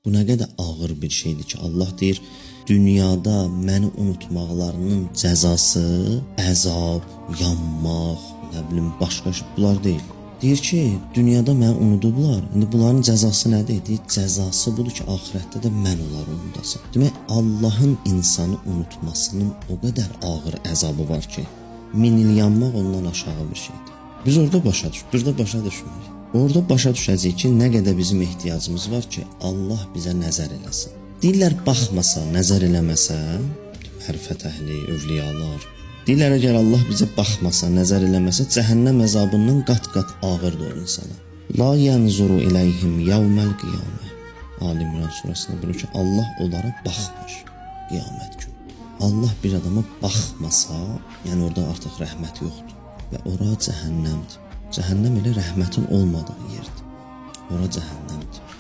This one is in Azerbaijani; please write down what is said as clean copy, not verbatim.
Bu nə qədər ağır bir şeydir ki, Allah deyir, dünyada məni unutmaqlarının cəzası əzab, yanmaq, nə bilim, başqa bunlar deyil. Deyir ki, dünyada məni unudublar. İndi bunların cəzası nədir? Deyir, cəzası budur ki, axirətdə də mən onları unudasam. Demək, Allahın insanı unutmasının o qədər ağır əzabı var ki, 1000 il yanmaq ondan aşağı bir şeydir. Biz orada başa düşmürük. Orada başa düşəcəyik ki, nə qədər bizim ehtiyacımız var ki, Allah bizə nəzər eləsin. Deyirlər, baxmasa, nəzər eləməsə, mərifət əhli, övliyalar. Deyirlər, əgər Allah bizə baxmasa, nəzər eləməsə, cəhənnəm əzabından qat-qat ağırdır o insana. La yanzuru iləyhim yevməl qiyamə. Ali İmran surəsində buyurur ki, Allah onlara baxmır qiyamət günü. Allah bir adama baxmasa, yəni orada artıq rəhmət yoxdur və ora cəhənnəmdir. Cəhənnəm elə rəhmətin olmadığı yerdir. Ora cəhənnəmdir.